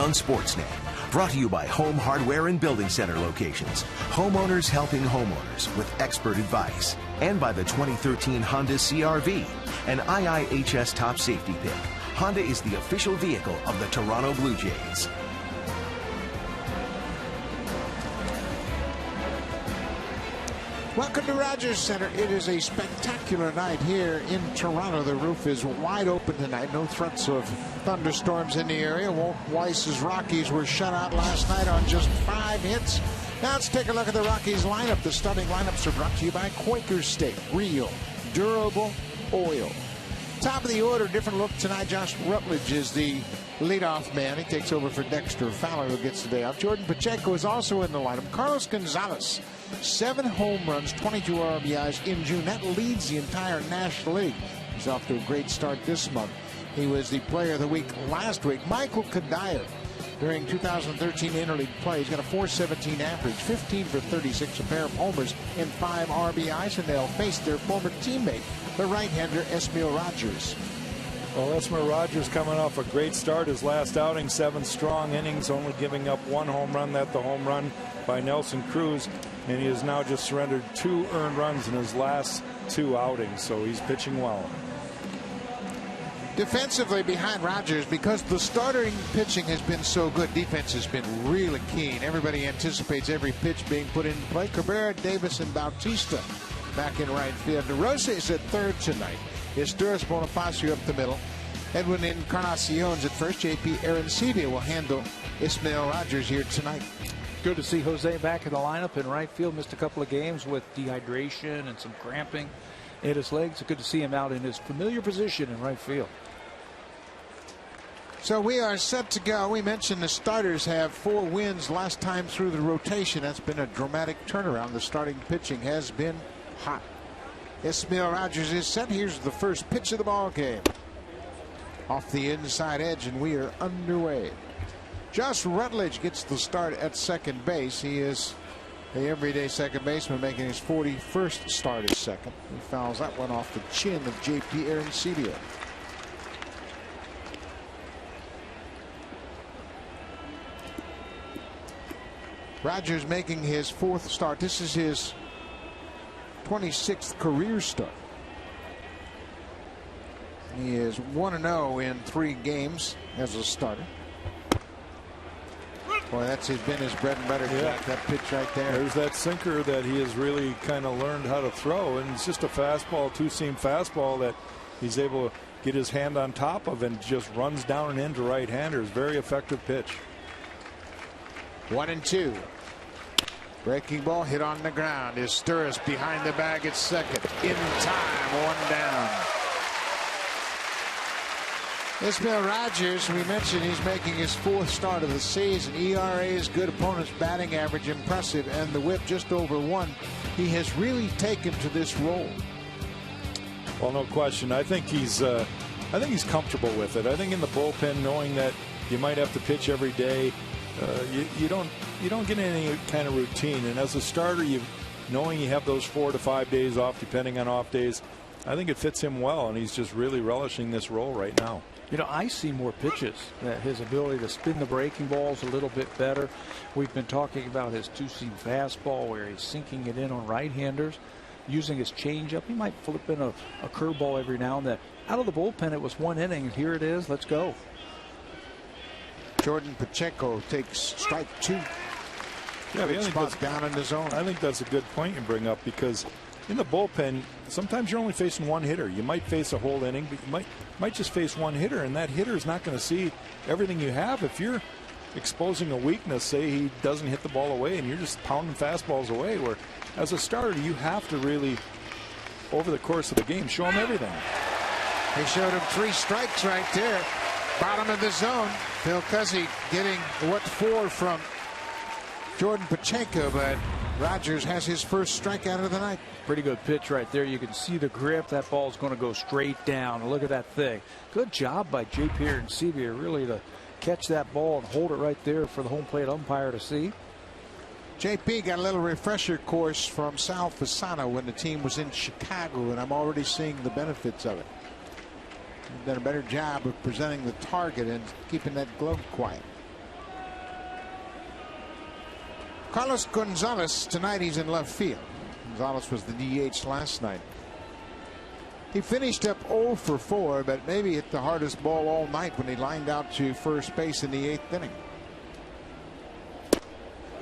on Sportsnet. Brought to you by Home Hardware and Building Center locations. Homeowners helping homeowners with expert advice. And by the 2013 Honda CR-V, an IIHS top safety pick. Honda is the official vehicle of the Toronto Blue Jays. Welcome to Rogers Center. It is a spectacular night here in Toronto. The roof is wide open tonight. No threats of thunderstorms in the area. Walt Weiss's Rockies were shut out last night on just 5 hits. Now let's take a look at the Rockies lineup. The starting lineups are brought to you by Quaker Steak. Real, durable oil. Top of the order, different look tonight. Josh Rutledge is the leadoff man. He takes over for Dexter Fowler, who gets the day off. Jordan Pacheco is also in the lineup. Carlos Gonzalez, 7 home runs, 22 RBIs in June. That leads the entire National League. He's off to a great start this month. He was the player of the week last week. Michael Kadire, during 2013 interleague play, he's got a .417 average, 15 for 36, a pair of homers and 5 RBIs, and they'll face their former teammate, the right-hander Esmil Rogers. Well, Esmer Rogers coming off a great start. His last outing, 7 strong innings, only giving up 1 home run. That the home run by Nelson Cruz. And he has now just surrendered 2 earned runs in his last 2 outings. So he's pitching well. Defensively behind Rogers, because the starting pitching has been so good, defense has been really keen. Everybody anticipates every pitch being put into play. Cabrera, Davis, and Bautista back in right field. DeRosa is at third tonight. Esteuras Bonifacio up the middle. Edwin Encarnacion's at first. JP Arancibia will handle Ismael Rogers here tonight. Good to see Jose back in the lineup in right field. Missed a couple of games with dehydration and some cramping in his legs. Good to see him out in his familiar position in right field. So we are set to go. We mentioned the starters have 4 wins last time through the rotation. That's been a dramatic turnaround. The starting pitching has been hot. Ismael Rogers is set. Here's the first pitch of the ball game. Off the inside edge, and we are underway. Josh Rutledge gets the start at second base. He is the everyday second baseman, making his 41st start at second. He fouls that one off the chin of JP Arancibia. Rogers making his 4th start. This is his 26th career start. He is 1-0 in 3 games as a starter. Boy, that's been his bread and butter. Yeah. That pitch right there. There's that sinker that he has really kind of learned how to throw, and it's just a fastball, 2-seam fastball that he's able to get his hand on top of and just runs down and into right-handers. Very effective pitch. 1-2. Breaking ball hit on the ground. Esteuras behind the bag at second. In time, 1 down. Ismael Rogers, we mentioned he's making his 4th start of the season. ERA is good, opponent's batting average impressive, and the whip just over 1. He has really taken to this role. Well, no question. I think he's comfortable with it. I think in the bullpen, knowing that you might have to pitch every day, you don't get any kind of routine. And as a starter, knowing you have those 4 to 5 days off, depending on off days, I think it fits him well, and he's just really relishing this role right now. You know, I see more pitches. His ability to spin the breaking balls a little bit better. We've been talking about his 2-seam fastball where he's sinking it in on right-handers. Using his changeup, he might flip in a curveball every now and then. Out of the bullpen, it was 1 inning. Here it is. Let's go. Jordan Pacheco takes strike 2. Yeah, I think that's down in the zone. I think that's a good point you bring up, because in the bullpen, sometimes you're only facing 1 hitter. You might face a whole inning, but you might just face 1 hitter, and that hitter is not going to see everything you have. If you're exposing a weakness, say he doesn't hit the ball away, and you're just pounding fastballs away, where as a starter, you have to really, over the course of the game, show him everything. They showed him 3 strikes right there. Bottom of the zone. Phil Cuzzy getting what for from Jordan Pacheco, but Rogers has his first strikeout of the night. Pretty good pitch right there. You can see the grip. That ball is going to go straight down. Look at that thing. Good job by JP Arancibia, really, to catch that ball and hold it right there for the home plate umpire to see. JP got a little refresher course from Sal Fasano when the team was in Chicago, and I'm already seeing the benefits of it. He's done a better job of presenting the target and keeping that glove quiet. Carlos Gonzalez, tonight he's in left field. Gonzalez was the DH last night. He finished up 0 for 4, but maybe hit the hardest ball all night when he lined out to first base in the 8th inning.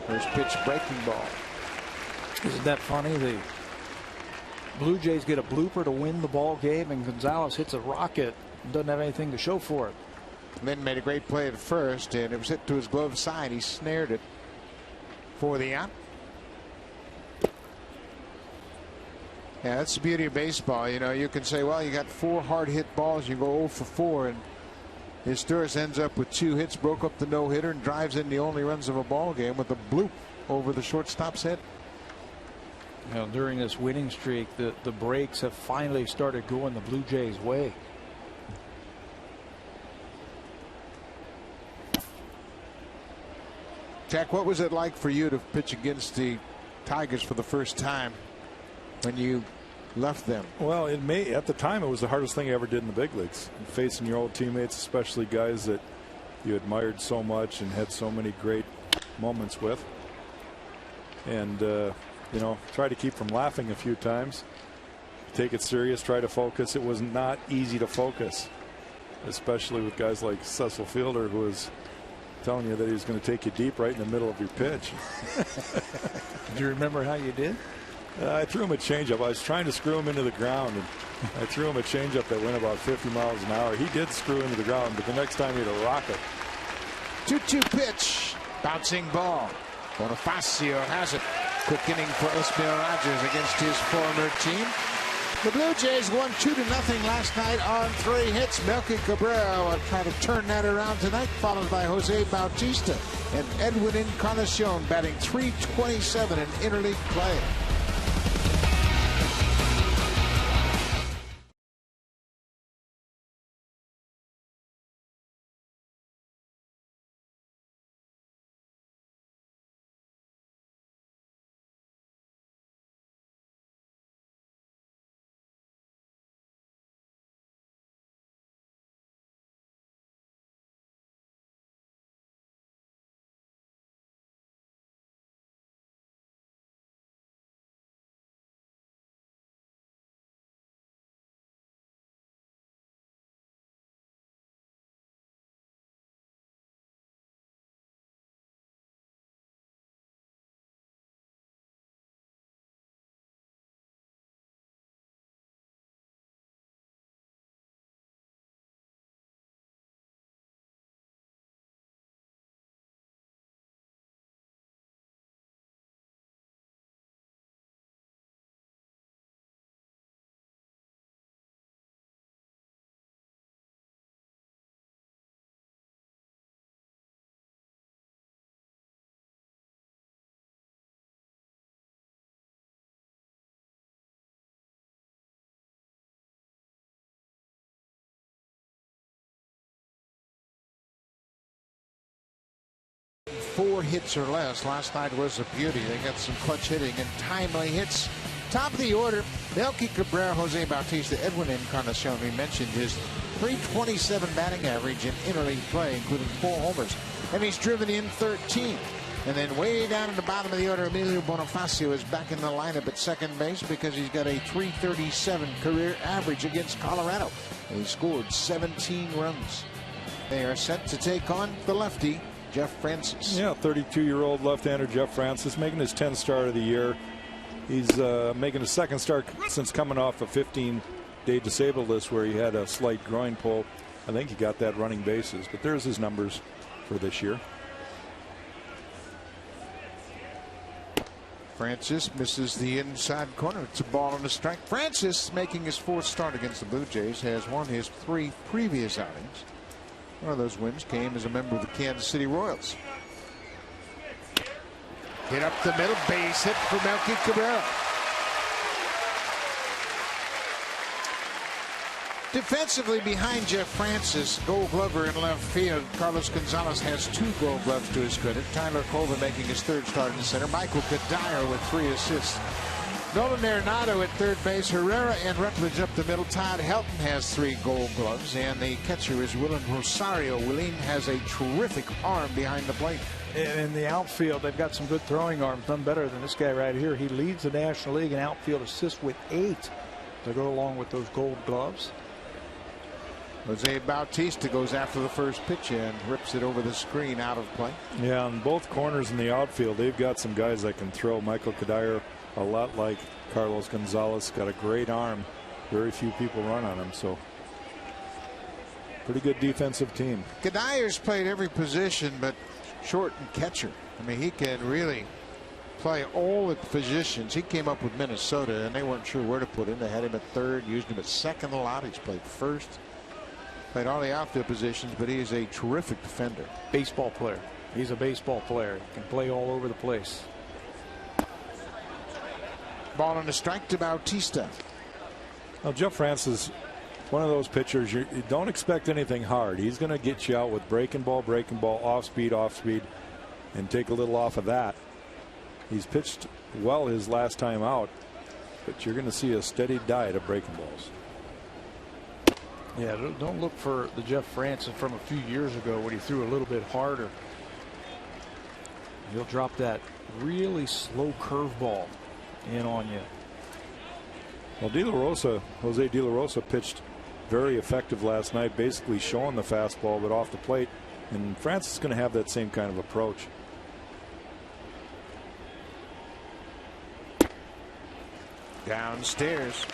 First pitch breaking ball. Isn't that funny? The Blue Jays get a blooper to win the ball game, and Gonzalez hits a rocket and doesn't have anything to show for it. Lynn made a great play at first, and it was hit to his glove side. He snared it for the out. Yeah, that's the beauty of baseball. You know, you can say, well, you got 4 hard hit balls, you go 0 for 4, and Historis ends up with 2 hits, broke up the no-hitter, and drives in the only runs of a ball game with a bloop over the shortstop's head. You know, during this winning streak, the breaks have finally started going the Blue Jays' way. Jack, what was it like for you to pitch against the Tigers for the first time when you left them? Well, at the time it was the hardest thing I ever did in the big leagues. Facing your old teammates, especially guys that you admired so much and had so many great moments with. And you know, try to keep from laughing a few times. Take it serious, try to focus. It was not easy to focus, especially with guys like Cecil Fielder, who was telling you that he was going to take you deep right in the middle of your pitch. Do you remember how you did? I threw him a changeup. I was trying to screw him into the ground, and I threw him a changeup that went about 50 miles an hour. He did screw into the ground, but the next time he had a rocket. 2-2 pitch, bouncing ball. Bonifacio has it. Quick inning for Esmail Rogers against his former team. The Blue Jays won 2-0 last night on 3 hits. Melky Cabrera will try to turn that around tonight, followed by Jose Bautista and Edwin Encarnacion batting .327 in interleague play. Four hits or less. Last night was a beauty. They got some clutch hitting and timely hits. Top of the order, Melky Cabrera, Jose Bautista, Edwin Encarnacion. We mentioned his .327 batting average in interleague play, including 4 homers. And he's driven in 13. And then way down at the bottom of the order, Emilio Bonifacio is back in the lineup at second base because he's got a .337 career average against Colorado. And he scored 17 runs. They are set to take on the lefty, Jeff Francis. Yeah, 32-year-old left-hander Jeff Francis, making his 10th start of the year. He's making his 2nd start since coming off a 15-day disabled list where he had a slight groin pull. I think he got that running bases, but there's his numbers for this year. Francis misses the inside corner. It's a ball and a strike. Francis, making his 4th start against the Blue Jays, has won his 3 previous outings. One of those wins came as a member of the Kansas City Royals. Hit up the middle, base hit for Melky Cabrera. Defensively behind Jeff Francis, Gold Glover in left field. Carlos Gonzalez has 2 Gold Gloves to his credit. Tyler Colvin making his 3rd start in the center. Michael Kadire with 3 assists. Nolan Arenado at third base. Herrera and Rutledge up the middle. Todd Helton has 3 Gold Gloves, and the catcher is Willen Rosario. Willen has a terrific arm behind the plate. In the outfield, they've got some good throwing arms. None better than this guy right here. He leads the National League in outfield assists with 8 to go along with those Gold Gloves. Jose Bautista goes after the first pitch and rips it over the screen out of play. Yeah, on both corners in the outfield, they've got some guys that can throw. Michael Kadire, a lot like Carlos Gonzalez, got a great arm. Very few people run on him, so pretty good defensive team. Kadire's played every position but short and catcher. I mean, he can really play all the positions. He came up with Minnesota, and they weren't sure where to put him. They had him at third, used him at second a lot. He's played first. Played all the outfield positions, but he is a terrific defender. Baseball player. He's a baseball player. He can play all over the place. Ball and a strike to Bautista. Well, Jeff Francis, one of those pitchers, you don't expect anything hard. He's going to get you out with breaking ball, off speed, and take a little off of that. He's pitched well his last time out, but you're going to see a steady diet of breaking balls. Yeah, don't look for the Jeff Francis from a few years ago when he threw a little bit harder. He'll drop that really slow curveball in on you. Well, Jose De La Rosa pitched very effective last night, basically showing the fastball but off the plate, and Francis is going to have that same kind of approach. Downstairs.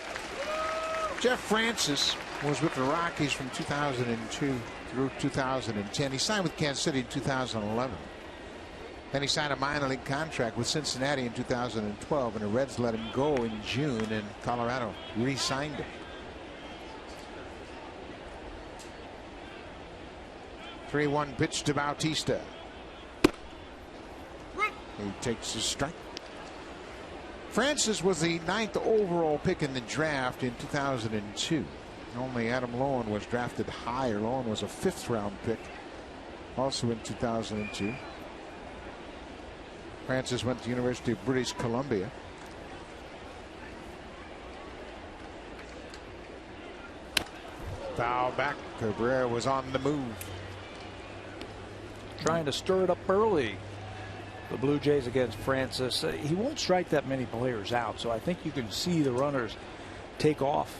Jeff Francis was with the Rockies from 2002 through 2010. He signed with Kansas City in 2011. Then he signed a minor league contract with Cincinnati in 2012, and the Reds let him go in June, and Colorado re-signed him. 3-1 pitch to Bautista. He takes his strike. Francis was the 9th overall pick in the draft in 2002. Only Adam Loewen was drafted higher. Loewen was a 5th round pick also in 2002. Francis went to the University of British Columbia. Foul back. Cabrera was on the move. Trying to stir it up early. The Blue Jays against Francis. He won't strike that many players out, so I think you can see the runners take off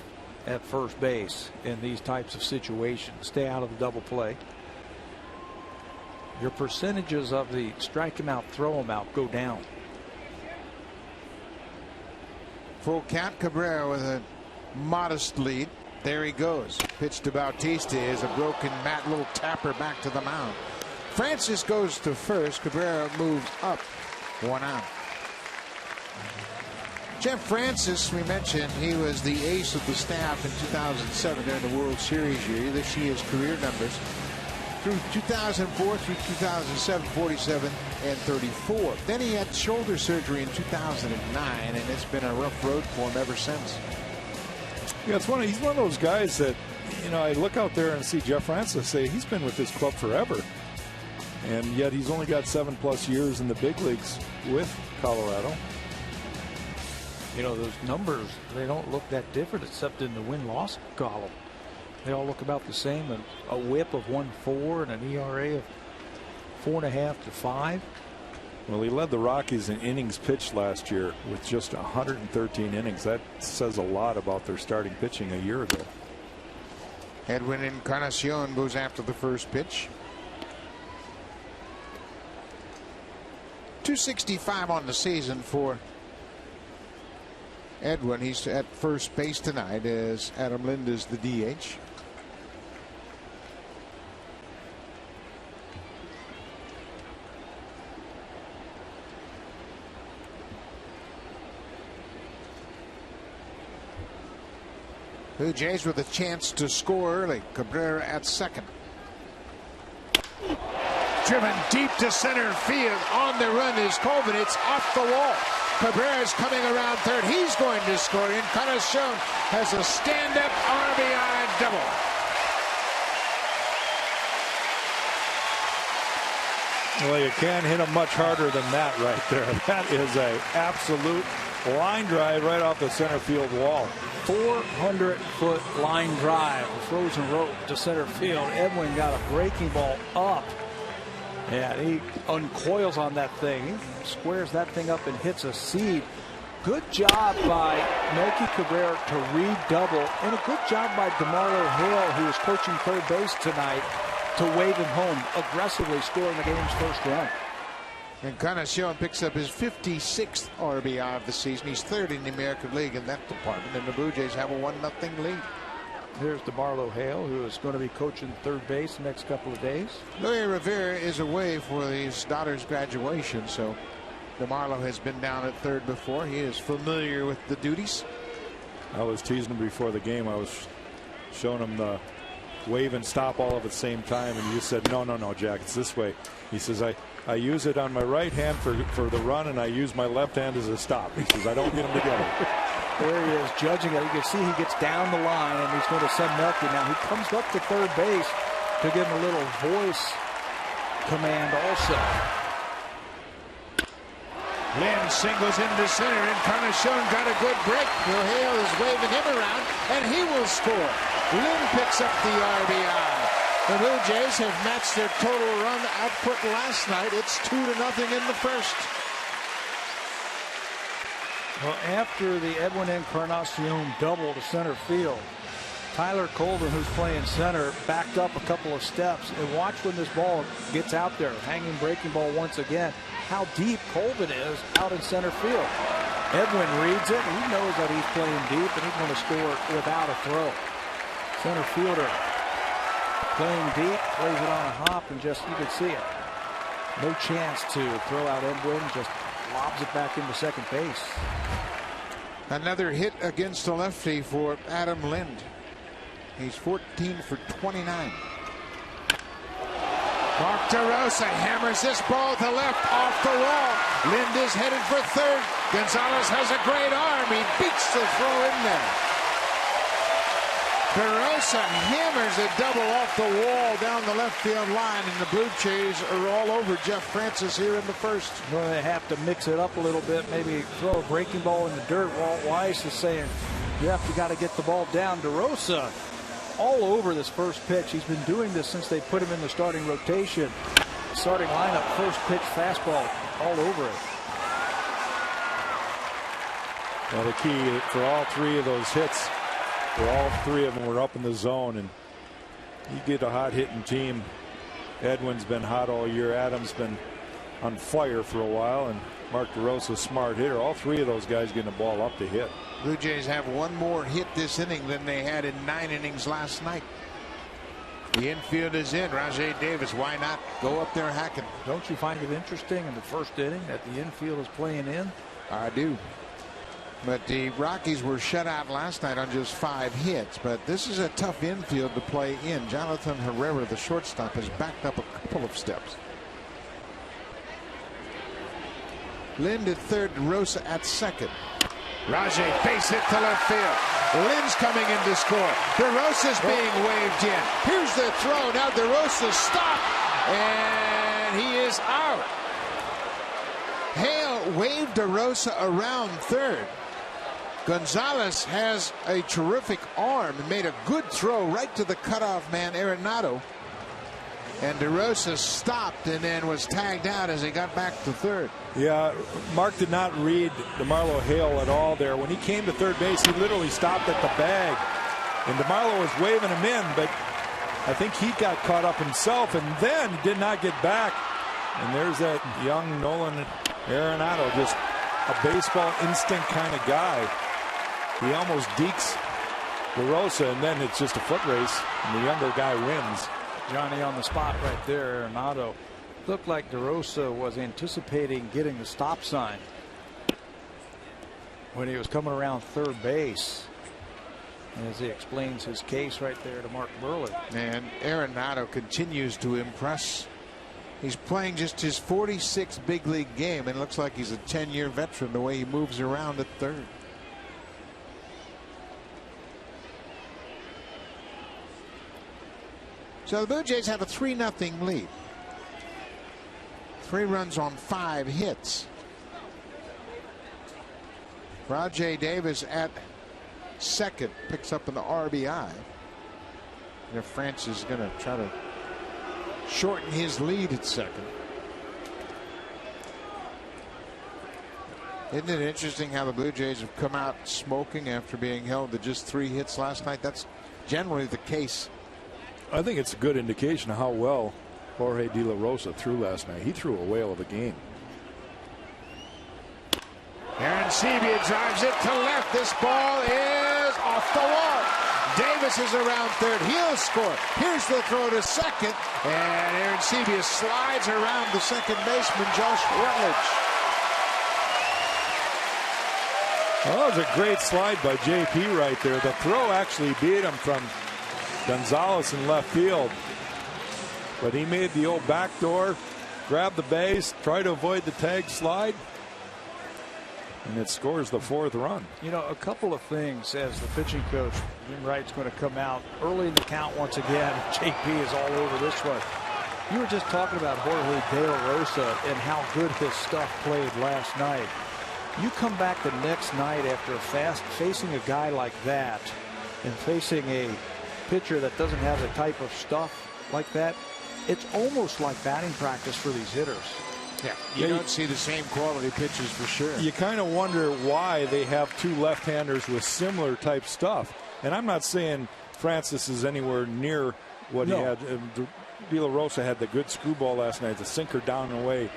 at first base in these types of situations. Stay out of the double play. Your percentages of the strike him out, throw him out go down. Full count. Cabrera with a modest lead. There he goes. Pitch to Bautista is a broken bat, little tapper back to the mound. Francis goes to first. Cabrera moves up. 1 out. Jeff Francis, we mentioned, he was the ace of the staff in 2007 during the World Series year. This year's career numbers. Through 2004 through 2007, 47 and 34. Then he had shoulder surgery in 2009, and it's been a rough road for him ever since. Yeah, he's one of those guys that, I look out there and see Jeff Francis, say he's been with this club forever. And yet he's only got 7+ years in the big leagues with Colorado. Those numbers, they don't look that different except in the win-loss column. They all look about the same. A whip of 1.4 and an ERA of 4.5 to 5. Well, he led the Rockies in innings pitched last year with just 113 innings. That says a lot about their starting pitching a year ago. Edwin Encarnacion goes after the first pitch. 265 on the season for Edwin. He's at first base tonight as Adam Lind is the DH. Blue Jays with a chance to score early. Cabrera at second. Driven deep to center field. On the run is Colvin. It's off the wall. Cabrera's coming around third. He's going to score. Encarnacion has a stand-up RBI double. Well, you can't hit him much harder than that right there. That is an absolute line drive right off the center field wall. 400-foot line drive, a frozen rope to center field. Edwin got a breaking ball up, and he uncoils on that thing. He squares that thing up and hits a seed. Good job by Melky Cabrera to redouble, and a good job by DeMarlo Hale, who is coaching third base tonight, to wave him home, aggressively scoring the game's first run. Encarnacion picks up his 56th RBI of the season. He's third in the American League in that department, and the Blue Jays have a 1-0 lead. Here's DeMarlo Hale, who is going to be coaching third base the next couple of days. Luis Rivera is away for his daughter's graduation, so DeMarlo has been down at third before. He is familiar with the duties. I was teasing him before the game. I was showing him the wave and stop all at the same time, and you said, no, Jack, it's this way. He says, I use it on my right hand for the run, and I use my left hand as a stop. He says, I don't get them together. There he is judging it. You can see he gets down the line, and he's going to send Melky. Now he comes up to third base to give him a little voice command also. Lynn singles into center. Encarnacion got a good break. Hale is waving him around, and he will score. Lynn picks up the RBI. The Blue Jays have matched their total run output last night. It's 2-0 in the first. Well, after the Edwin Encarnacion double to center field, Tyler Colvin, who's playing center, backed up a couple of steps. And watch when this ball gets out there, hanging breaking ball once again, how deep Colvin is out in center field. Edwin reads it. He knows that he's playing deep, and he's going to score without a throw. Center fielder playing deep, plays it on a hop, and just, you can see it. No chance to throw out Edwin, just lobs it back into second base. Another hit against the lefty for Adam Lind. He's 14 for 29. Mark DeRosa hammers this ball to left off the wall. Lind is headed for third. Gonzalez has a great arm. He beats the throw in there. DeRosa hammers a double off the wall down the left field line, and the Blue Jays are all over Jeff Francis here in the first. Well, they have to mix it up a little bit, maybe throw a breaking ball in the dirt. Walt Weiss is saying, Jeff, you got to get the ball down. DeRosa all over this first pitch. He's been doing this since they put him in the starting rotation. Starting lineup, first pitch fastball all over it. Well, the key for all three of those hits, all three of them were up in the zone, and you get a hot hitting team. Edwin's been hot all year. Adams been on fire for a while, and Mark DeRosa's smart hitter. All three of those guys getting the ball up to hit. Blue Jays have one more hit this inning than they had in 9 innings last night. The infield is in. Rajay Davis, why not go up there hacking? Don't you find it interesting in the first inning that the infield is playing in? I do. But the Rockies were shut out last night on just 5 hits. But this is a tough infield to play in. Jonathan Herrera, the shortstop, has backed up a couple of steps. Lind at third, DeRosa at second. Rajay base hit to left field. Lynn's coming in to score. DeRosa's being waved in. Here's the throw. Now DeRosa stopped, and he is out. Hale waved DeRosa around third. Gonzalez has a terrific arm and made a good throw right to the cutoff man, Arenado. And DeRosa stopped and then was tagged out as he got back to third. Yeah, Mark did not read DeMarlo Hale at all there. When he came to third base, he literally stopped at the bag. And DeMarlo was waving him in, but I think he got caught up himself and then did not get back. And there's that young Nolan Arenado, just a baseball instinct kind of guy. He almost dekes DeRosa, and then it's just a foot race, and the younger guy wins. Johnny on the spot right there. Arenado looked like DeRosa was anticipating getting the stop sign when he was coming around third base, as he explains his case right there to Mark Burley. And Arenado continues to impress. He's playing just his 46th big league game, and it looks like he's a 10-year veteran the way he moves around at third. So the Blue Jays have a 3-0 lead. 3 runs on 5 hits. Rajay Davis at second picks up an RBI. If Francis is going to try to shorten his lead at second. Isn't it interesting how the Blue Jays have come out smoking after being held to just 3 hits last night? That's generally the case. I think it's a good indication of how well Jorge De La Rosa threw last night. He threw a whale of a game. Arancibia drives it to left. This ball is off the wall. Davis is around third. He'll score. Here's the throw to second. And Arancibia slides around the second baseman, Josh Rutledge. Well, that was a great slide by JP right there. The throw actually beat him from Gonzalez in left field. But he made the old backdoor, grabbed the base, tried to avoid the tag slide. And it scores the 4th run. You know, a couple of things as the pitching coach, Jim Wright's going to come out early in the count once again. JP is all over this one. You were just talking about Jorge De La Rosa and how good his stuff played last night. You come back the next night after facing a guy like that and facing a pitcher that doesn't have the type of stuff like that, it's almost like batting practice for these hitters. Yeah, you don't see the same quality pitches for sure. You kind of wonder why they have 2 left-handers with similar type stuff. And I'm not saying Francis is anywhere near what he had. De La Rosa had the good screwball last night, the sinker down and away.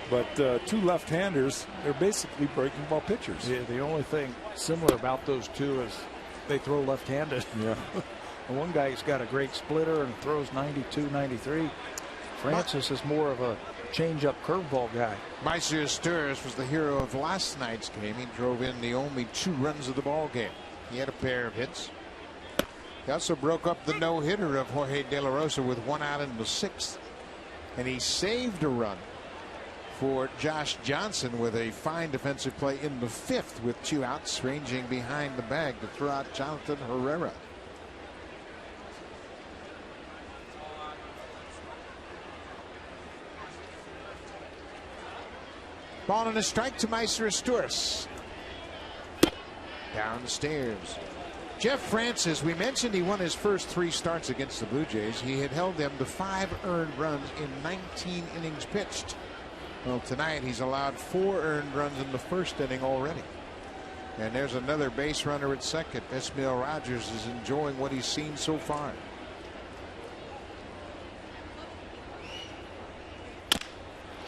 But 2 left-handers, they're basically breaking ball pitchers. Yeah, the only thing similar about those two is they throw left-handed. Yeah. And one guy's got a great splitter and throws 92, 93. Francis is more of a change-up curveball guy. Meister Sturris was the hero of last night's game. He drove in the only 2 runs of the ball game. He had a pair of hits. He also broke up the no-hitter of Jorge De La Rosa with 1 out in the 6th. And he saved a run for Josh Johnson with a fine defensive play in the 5th with 2 outs, ranging behind the bag to throw out Jonathan Herrera. Ball and a strike to Meister Sturris. Downstairs. Jeff Francis, we mentioned he won his first 3 starts against the Blue Jays. He had held them to 5 earned runs in 19 innings pitched. Well, tonight he's allowed 4 earned runs in the 1st inning already. And there's another base runner at second. Esmail Rogers is enjoying what he's seen so far.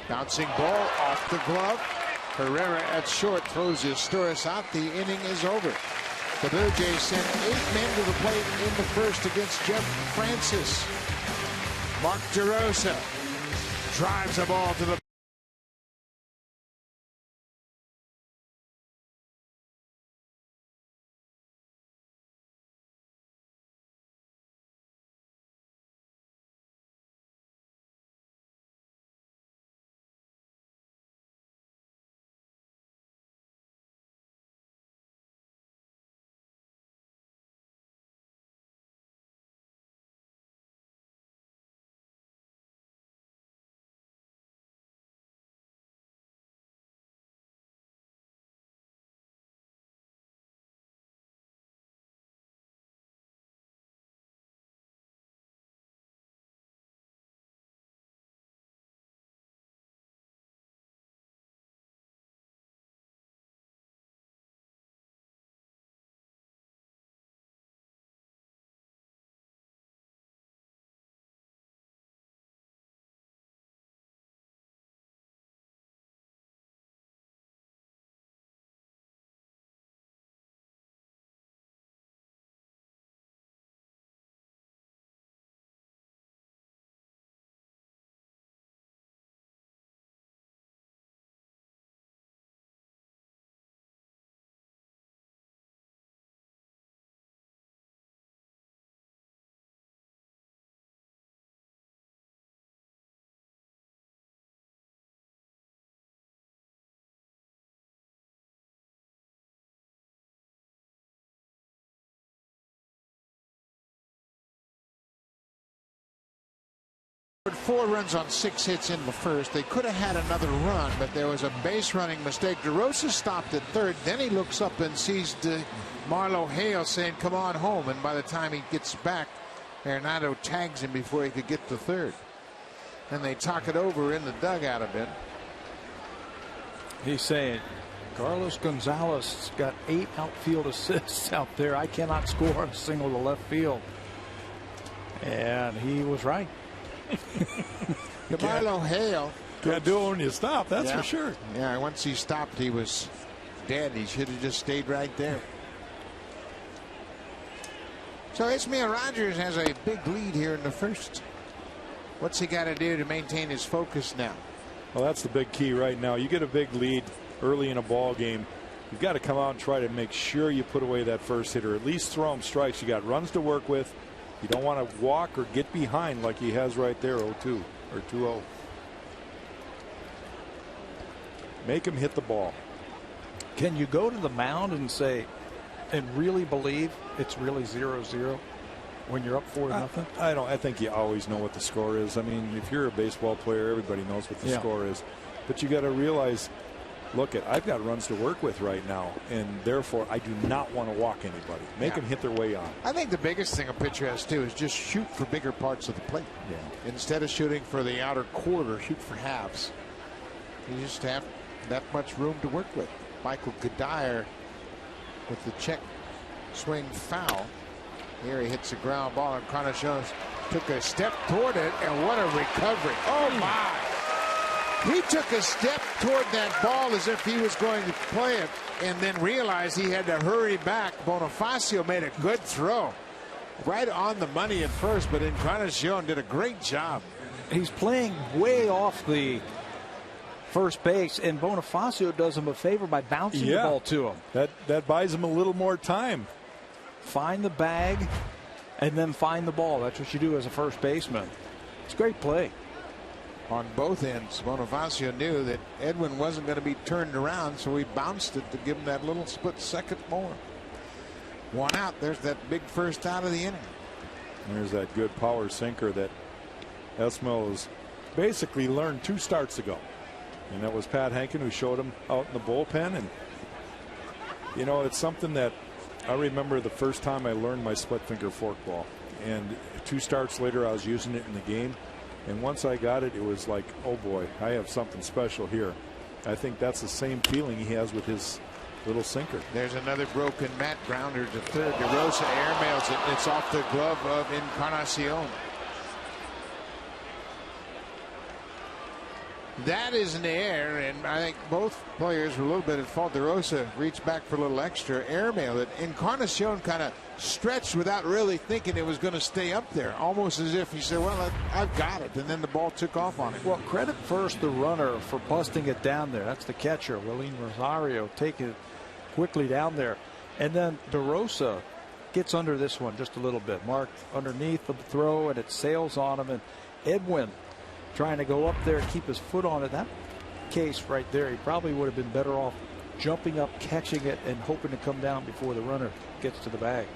Bouncing ball off the glove. Herrera at short throws his Sturris out. The inning is over. The Blue Jays sent 8 men to the plate in the 1st against Jeff Francis. Mark DeRosa drives the ball to the 4 runs on 6 hits in the first. They could have had another run, but there was a base running mistake. DeRosa stopped at third. Then he looks up and sees Marlo Hale saying, "Come on home." And by the time he gets back, Arenado tags him before he could get to third. And they talk it over in the dugout a bit. He's saying, Carlos Gonzalez got 8 outfield assists out there. I cannot score a single to left field. And he was right. Marlo Hale. Can't do it when you stop, that's for sure. Yeah, once he stopped, he was dead. He should have just stayed right there. So Ismael Rogers has a big lead here in the first. What's he got to do to maintain his focus now? Well, that's the big key right now. You get a big lead early in a ball game. You've got to come out and try to make sure you put away that first hitter. At least throw him strikes. You got runs to work with. You don't want to walk or get behind like he has right there, 0-2 or 2-0. Make him hit the ball. Can you go to the mound and say, and really believe it's really 0-0 when you're up 4-0? I think you always know what the score is. I mean, if you're a baseball player, everybody knows what the score is. But you got to realize, look, I've got runs to work with right now, and therefore I do not want to walk anybody. Make them hit their way on. I think the biggest thing a pitcher has to do is just shoot for bigger parts of the plate. Yeah. Instead of shooting for the outer quarter, shoot for halves. You just have that much room to work with. Michael Kadire with the check swing foul. Here he hits a ground ball, and Encarnacion took a step toward it, and what a recovery. Oh, my. He took a step toward that ball as if he was going to play it, and then realized he had to hurry back. Bonifacio made a good throw. Right on the money at first, but Encarnacion did a great job. He's playing way off the first base, and Bonifacio does him a favor by bouncing the ball to him. That buys him a little more time. Find the bag and then find the ball. That's what you do as a first baseman. It's a great play. On both ends, Bonifacio knew that Edwin wasn't going to be turned around, so he bounced it to give him that little split second more. 1 out. There's that big first out of the inning. There's that good power sinker that Ismael has basically learned 2 starts ago. And that was Pat Hankin who showed him out in the bullpen. And, you know, it's something that I remember the first time I learned my split finger forkball. And 2 starts later, I was using it in the game. And once I got it, it was like, oh boy, I have something special here. I think that's the same feeling he has with his little sinker. There's another broken Matt grounder to third. DeRosa airmails it. It's off the glove of Encarnacion. That is in the air, and I think both players were a little bit at fault. DeRosa reached back for a little extra, airmailed it. Encarnacion kind of stretched without really thinking it was going to stay up there, almost as if he said, well, I've got it, and then the ball took off on it. Well, credit first the runner for busting it down there. That's the catcher, Willeen Rosario, taking it quickly down there. And then DeRosa gets under this one just a little bit. Marked underneath the throw, and it sails on him, and Edwin trying to go up there and keep his foot on it. That case right there, he probably would have been better off jumping up, catching it, and hoping to come down before the runner gets to the bag.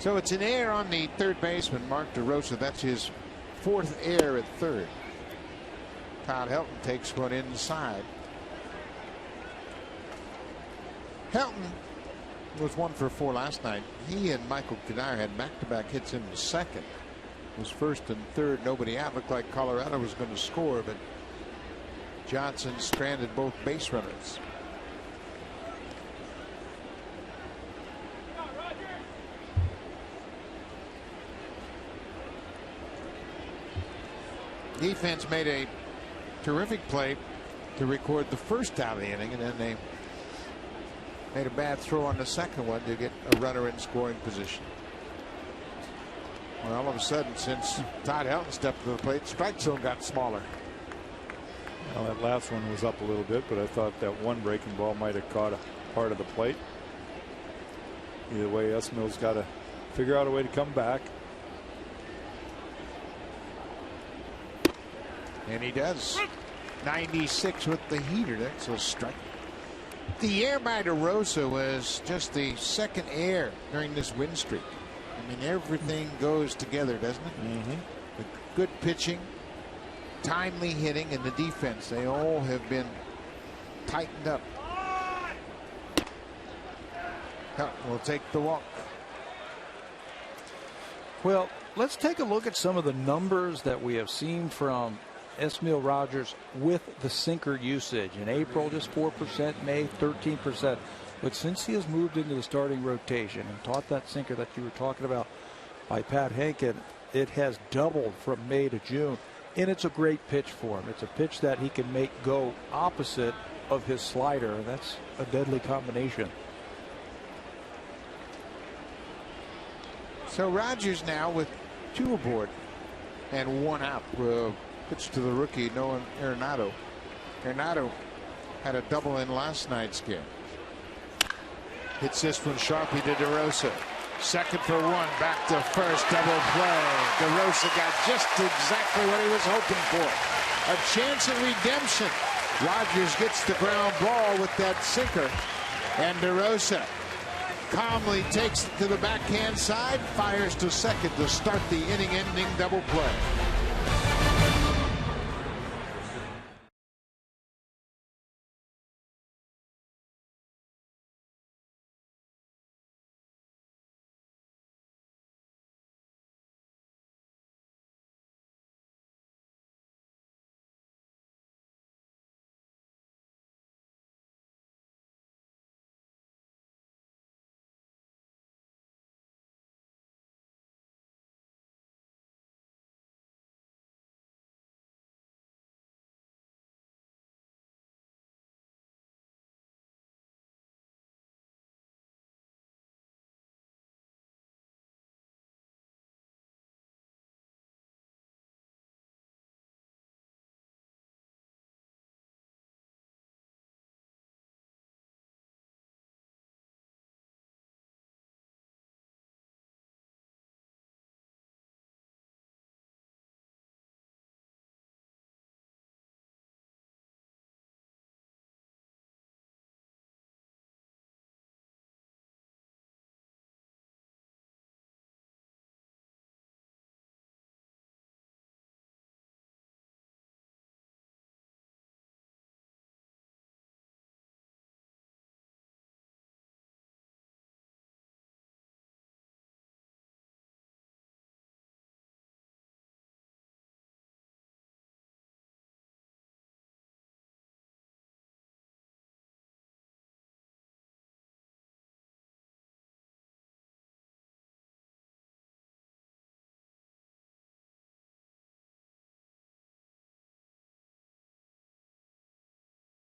So it's an error on the third baseman, Mark DeRosa. That's his 4th error at third. Todd Helton takes one inside. Helton was 1 for 4 last night. He and Michael Kadire had back-to-back hits in the second. Was first and third, nobody out. Looked like Colorado was going to score, but Johnson stranded both base runners. Defense made a terrific play to record the first out of the inning, and then they made a bad throw on the second one to get a runner in scoring position. Well, all of a sudden, since Todd Helton stepped to the plate, strike zone got smaller. Well, that last one was up a little bit, but I thought that one breaking ball might have caught a part of the plate. Either way, Ismael's got to figure out a way to come back. And he does. 96 with the heater. That's a strike. The air by DeRosa was just the second air during this win streak. I mean, everything goes together, doesn't it? Mm-hmm. good pitching, timely hitting, and the defense. They all have been tightened up. Will take the walk. Well, let's take a look at some of the numbers that we have seen from Esmil Rogers with the sinker usage. In April, just 4%, May, 13%. But since he has moved into the starting rotation and taught that sinker that you were talking about by Pat Henkin, it has doubled from May to June. And it's a great pitch for him. It's a pitch that he can make go opposite of his slider. That's a deadly combination. So Rogers now with 2 aboard and 1 out. Pitch to the rookie, Nolan Arenado. Arenado had a double in last night's game. Hits this one sharply to DeRosa. Second for 1, back to first, double play. DeRosa got just exactly what he was hoping for. A chance at redemption. Rogers gets the ground ball with that sinker, and DeRosa calmly takes it to the backhand side, fires to second to start the inning-ending double play.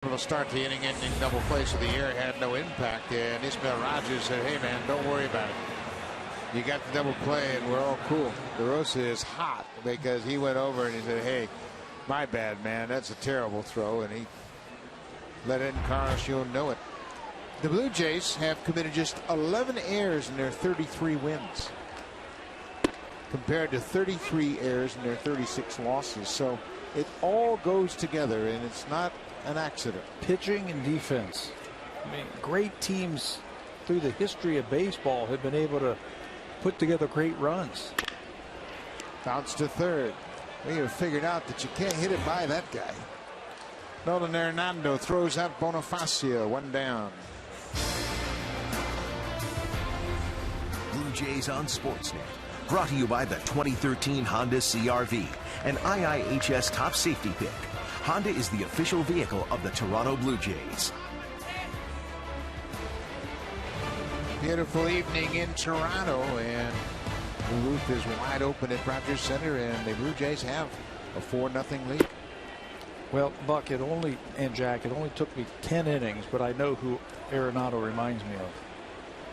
To start the inning-ending double play, so the air had no impact. And Esmil Rogers said, "Hey man, don't worry about it. You got the double play, and we're all cool." DeRosa is hot because he went over and he said, "Hey, my bad, man. That's a terrible throw," and he let in Carlos. You'll know it. The Blue Jays have committed just 11 errors in their 33 wins, compared to 33 errors in their 36 losses. So it all goes together, and it's not an accident. Pitching and defense. I mean, great teams through the history of baseball have been able to put together great runs. Bounce to third. We have figured out that you can't hit it by that guy. Nolan Arenado throws out Bonifacio, 1 down. Blue Jays on Sportsnet. Brought to you by the 2013 Honda CR-V, an IIHS top safety pick. Honda is the official vehicle of the Toronto Blue Jays. Beautiful evening in Toronto, and the roof is wide open at Rogers Center, and the Blue Jays have a 4-0 lead. Well, Buck, and Jack, it only took me 10 innings, but I know who Arenado reminds me of.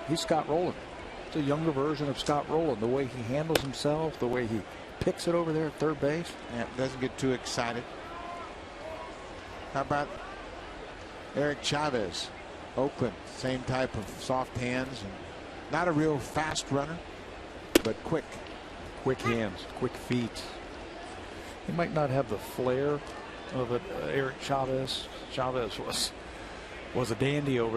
He's Scott Rowland. It's a younger version of Scott Rowland. The way he handles himself, the way he picks it over there at third base. Yeah, doesn't get too excited. How about Eric Chavez? Oakland, same type of soft hands, and not a real fast runner, but quick. Quick hands, quick feet. He might not have the flair of Eric Chavez. Chavez was a dandy over